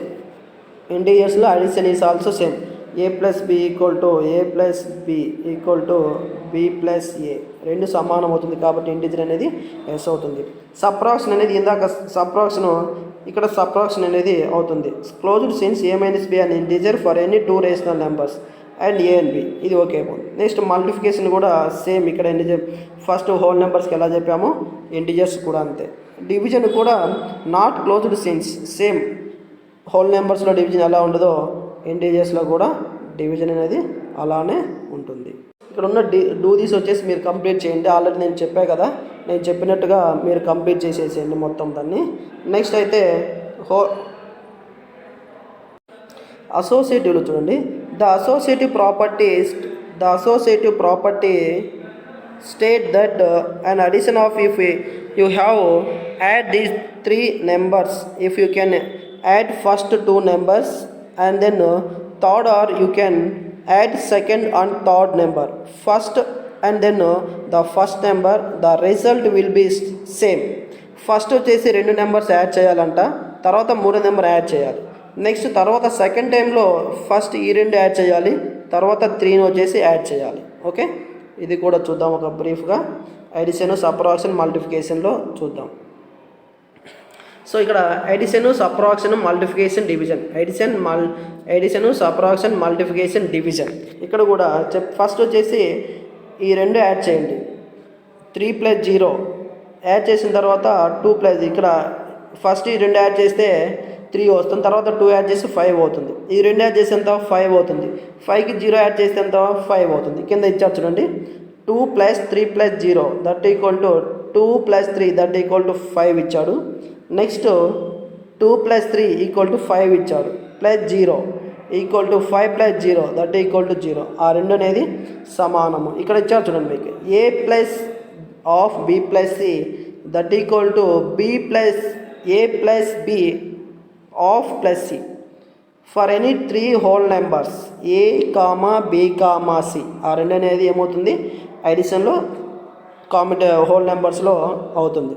ఇంటీజర్స్లో addition is also same. A plus B equal to A plus B equal to B plus A, రెండు సమానం అవుతుంది కాబట్టి integer అనేది yes అవుతుంది. Subtraction అనేది ఇందాక subtraction, ఇక్కడ సబ్ట్రాక్షన్ అనేది అవుతుంది. Closed since A minus B and integer for any two rational numbers and A and B, ఇది ఓకే అయిపోతుంది. నెక్స్ట్ మల్టిఫికేషన్ కూడా సేమ్, ఇక్కడ ఇంటీజర్ ఫస్ట్ హోల్ నెంబర్స్కి ఎలా చెప్పామో ఇంటీజర్స్ కూడా అంతే. డివిజన్ కూడా not closed since, same whole నెంబర్స్లో డివిజన్ ఎలా ఉండదో ఇంటీజర్స్లో కూడా డివిజన్ అనేది అలానే ఉంటుంది. ఇక్కడ ఉన్న డూ దీస్ వచ్చేసి మీరు కంప్లీట్ చేయండి. ఆల్రెడీ నేను చెప్పా కదా, నేను చెప్పినట్టుగా మీరు కంప్లీట్ చేసేసేయండి మొత్తం దాన్ని. నెక్స్ట్ అయితే అసోసియేటివ్లో చూడండి. The associative property state that an addition of, if you have add these three numbers, if you can add first two numbers and then third, or you can add second and third number, first and then the first number, the result will be same. First వచ్చేసి రెండు numbers add చేయాలంట, తర్వాత మూడో number add చేయాలి. Next తర్వాత second టైంలో first ఈ రెండు యాడ్ చేయాలి, తర్వాత 3ని వచ్చేసి యాడ్ చేయాలి. ఓకే, ఇది కూడా చూద్దాం ఒక బ్రీఫ్గా. అడిషన్, సబ్ట్రాక్షన్, మల్టిఫికేషన్లో చూద్దాం. సో ఇక్కడ addition, subtraction, multiplication, division. Addition, subtraction, multiplication, division. ఇక్కడ కూడా ఫస్ట్ వచ్చేసి ఈ రెండు యాడ్ చేయండి. 3 + 0 యాడ్ చేసిన తర్వాత 2 + ఇక్కడ ఫస్ట్ ఈ రెండు యాడ్ చేస్తే 3 వస్తుంది, తర్వాత 2 యాడ్ చేస్తే 5 అవుతుంది. ఈ రెండు యాడ్ చేస్తే ఎంత? 5 అవుతుంది. 5కి 0 యాడ్ చేస్తే ఎంత? 5 అవుతుంది. కింద ఇచ్చారు చూడండి, 2 + 3 + 0 that equal to 2 + 3 that equal to 5 ఇచ్చాడు. నెక్స్ట్ 2 + 3 ఈక్వల్ టు 5 ఇచ్చాడు, plus 0 equal to 5 + 0 that equal to 0. ఆ రెండు అనేది సమానము. ఇక్కడ ఇచ్చారు చూడండి మీకు, A plus of B plus C that equal to B plus A plus B of plus C for any 3 whole numbers A comma B comma C. ఆ రెండు అనేది ఏమవుతుంది? అడిషన్లో హోల్ నెంబర్స్లో అవుతుంది.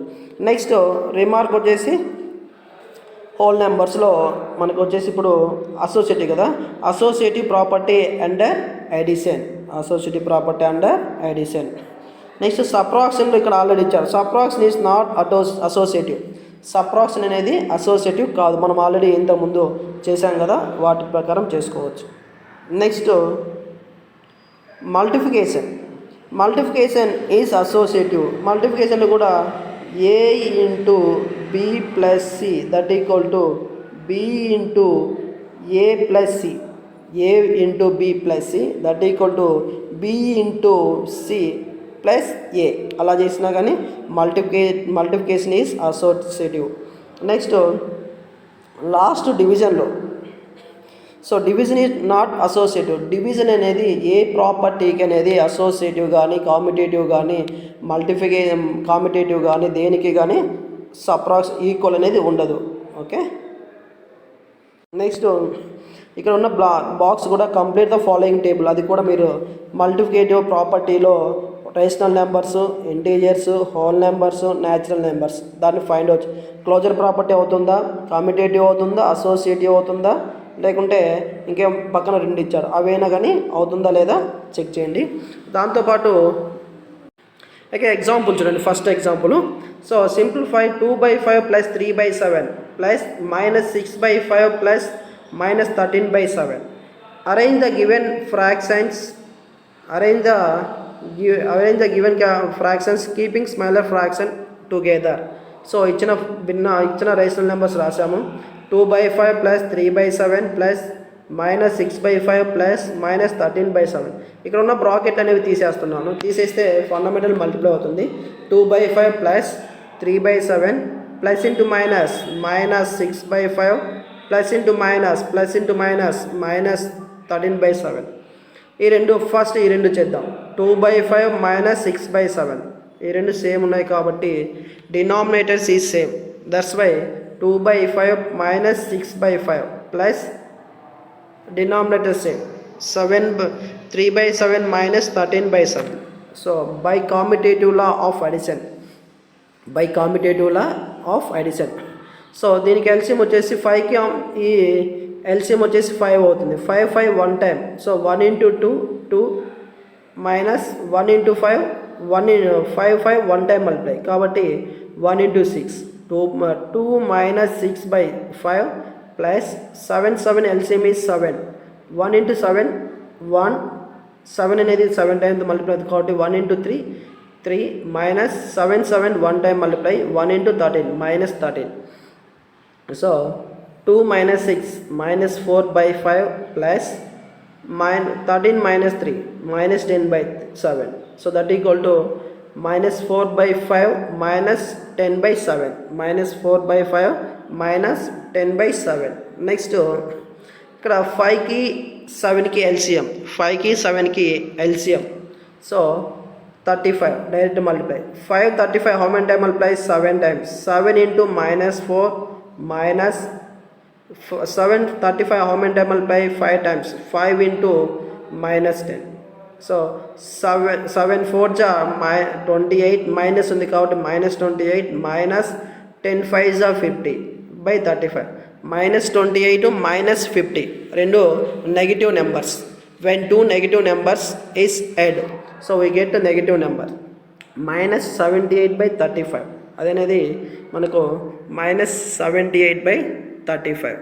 నెక్స్ట్ రిమార్క్ వచ్చేసి హోల్ నెంబర్స్లో మనకు వచ్చేసి ఇప్పుడు అసోసియేటివ్ కదా, associative property under addition, associative property under addition. Next సబ్ట్రాక్షన్లో ఇక్కడ ఆల్రెడీ ఇచ్చారు, subtraction is not associative. Subtraction అనేది అసోసియేటివ్ కాదు, మనం ఆల్రెడీ ఇంతకుముందు చేశాం కదా, వాటి ప్రకారం చేసుకోవచ్చు. Next multiplication is associative. మల్టిఫికేషన్లో కూడా A into B plus C that equal to B into A plus C, A into B plus C that equal to B into C plus A. అలా చేసినా కానీ multiplication is associative. Next last డివిజన్లో, so division is not associative. Division అనేది ఏ ప్రాపర్టీకి అనేది associative కానీ కామ్యుటేటివ్ కానీ కామ్యుటేటివ్ కానీ దేనికి కానీ ఈక్వల్ అనేది ఉండదు. ఓకే, నెక్స్ట్ ఇక్కడ ఉన్న బాక్స్ కూడా కంప్లీట్ ద ఫాలోయింగ్ టేబుల్. అది కూడా మీరు మల్టిఫికేటివ్ ప్రాపర్టీలో rational numbers, integers, whole numbers, natural numbers, దాన్ని ఫైండ్ అవుట్. క్లోజర్ ప్రాపర్టీ అవుతుందా, కామ్యుటేటివ్ అవుతుందా, అసోసియేటివ్ అవుతుందా, లేకుంటే ఇంకేం పక్కన రెండు ఇచ్చారు అవైనా కానీ అవుతుందా లేదా చెక్ చేయండి. దాంతోపాటు ఓకే ఎగ్జాంపుల్ చూడండి. First example, so simplify 2/5 plus 3/7 plus -6/5 plus -13/7. Arrange the given fractions, arrange the given fractions keeping smaller fraction together. So ఇచ్చిన రేషనల్ నెంబర్స్ రాసాము. 2/5 ప్లస్ 3/7 ప్లస్ -6/5 ప్లస్ -13/7. ఇక్కడ ఉన్న బ్రాకెట్ అనేవి తీసేస్తున్నాను. తీసేస్తే ఫండమెంటల్ మల్టిప్లై అవుతుంది. 2/5 plus 3/7 plus into minus -6/5 plus into minus plus into minus -13/7. ఈ రెండు ఫస్ట్ ఈ రెండు చేద్దాం. 2/5 -6/7 ఈ రెండు సేమ్ ఉన్నాయి కాబట్టి denominators is same. That's why 2/5 -6/5 plus denominator same 3/7 -13/7. So by commutative law of addition, so దీనికి ఎల్సిఎం వచ్చేసి 5కి ఈ ఎల్సిఎం వచ్చేసి 5 అవుతుంది. 5 5 1 time. So 1 × 2 2 minus 1 × 5 5 5 1 time multiply కాబట్టి 1 × 6 2 minus 6/5 plus 7 7 LCM is 7. 1 × 7 1 7 అనేది 7 టైమ్స్ మల్టిప్లై అవుతుంది కాబట్టి 1 × 3 3 minus 7 7 1 time multiply 1 × 13 minus 13. So 2 minus 6 minus 4/5 plus 13 minus 3 minus 10/7. So that equal to minus 4/5 minus 10/7 minus 4/5 minus 10/7. Next ఇక్కడ 5కి 7కి LCM 5కి 7కి LCM. So 35 direct multiply 5 35 how many time multiply 7 times 7 into minus 4 minus 7 35 how many time multiply 5 times 5 into minus 10. So 7 4 జా 28 minus ఉంది కాబట్టి minus 28 minus 10 5 జా 50/35 minus 28 minus 50 రెండు negative numbers. when two negative numbers is add so we get a negative number minus 78/35 అదేనది మనకు minus 78/35.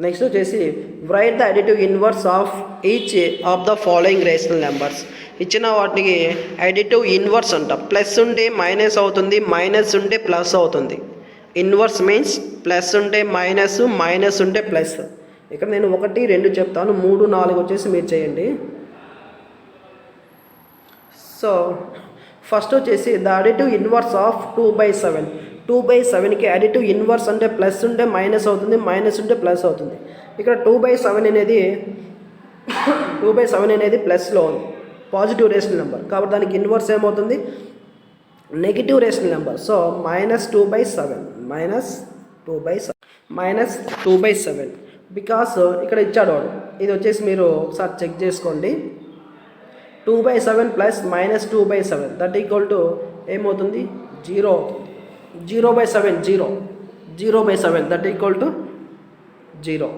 Next వచ్చేసి right the additive inverse of each of the following rational numbers. ఇచ్చిన వాటికి additive inverse అంట. Plus ఉంటే minus అవుతుంది, minus ఉంటే plus అవుతుంది. Inverse means plus ఉంటే మైనస్, మైనస్ ఉంటే ప్లస్. ఇక్కడ నేను 1 2 చెప్తాను, 3 4 వచ్చేసి మీరు చేయండి. సో ఫస్ట్ వచ్చేసి ద అడిటివ్ ఇన్వర్స్ ఆఫ్ 2/7. 2/7కి అడిటివ్ ఇన్వర్స్ అంటే ప్లస్ ఉంటే మైనస్ అవుతుంది, మైనస్ ఉంటే ప్లస్ అవుతుంది. ఇక్కడ 2/7 అనేది ప్లస్లో ఉంది, పాజిటివ్ రేషనల్ నెంబర్ కాబట్టి దానికి ఇన్వర్స్ ఏమవుతుంది, negative rational number. So -2/7 -2/7 because ఇక్కడ ఇచ్చాడు వాడు. ఇది వచ్చేసి మీరు ఒకసారి చెక్ చేసుకోండి. 2/7 ప్లస్ -2/7 దట్ ఈక్వల్ టు ఏమవుతుంది, 0 అవుతుంది. 0/7 0/7 దట్ ఈక్వల్ టు 0.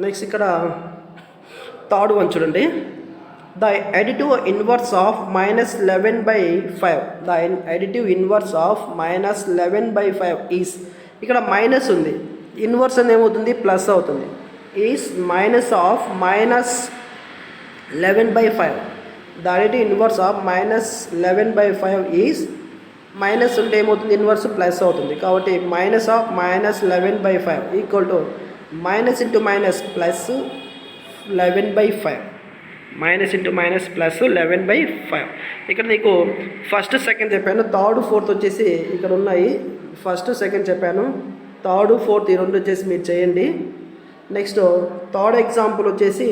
నెక్స్ట్ ఇక్కడ థర్డ్ వన్ చూడండి. The additive inverse of -11/5. The additive inverse of -11/5 is, ఇక్కడ మైనస్ ఉంది, ఇన్వర్స్ అని ఏమవుతుంది, ప్లస్ అవుతుంది. Is minus of -11/5. The additive inverse of -11/5 is, minus ఉంటే ఏమవుతుంది, ఇన్వర్స్ ప్లస్ అవుతుంది కాబట్టి minus of -11/5 equal to minus into minus plus 11/5 minus into minus plus 11/5. ఇక్కడ నీకు ఫస్ట్ సెకండ్ చెప్పాను, థర్డ్ ఫోర్త్ వచ్చేసి ఇక్కడ ఉన్నాయి. ఫస్ట్ సెకండ్ చెప్పాను, థర్డ్ ఫోర్త్ ఈ రెండు వచ్చేసి మీరు చేయండి. నెక్స్ట్ థర్డ్ ఎగ్జాంపుల్ వచ్చేసి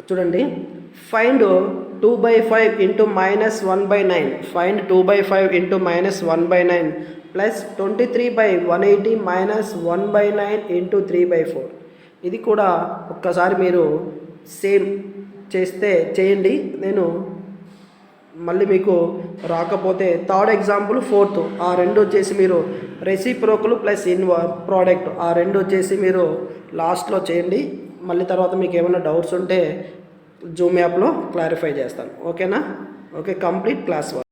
చూడండి. Find 2/5 into -1/9. Find 2/5 into -1/9 plus 23/180 -1/9 into 3/4. ఇది కూడా ఒక్కసారి మీరు సేమ్ చేయండి. నేను మళ్ళీ మీకు రాకపోతే థర్డ్ ఎగ్జాంపుల్ ఫోర్త్, ఆ రెండు వచ్చేసి మీరు రెసిప్రోకల్ ప్లస్ ప్రోడక్ట్, ఆ రెండు వచ్చేసి మీరు లాస్ట్లో చేయండి. మళ్ళీ తర్వాత మీకు ఏమైనా డౌట్స్ ఉంటే జూమ్ యాప్లో క్లారిఫై చేస్తాను. ఓకేనా? Okay, complete class 1.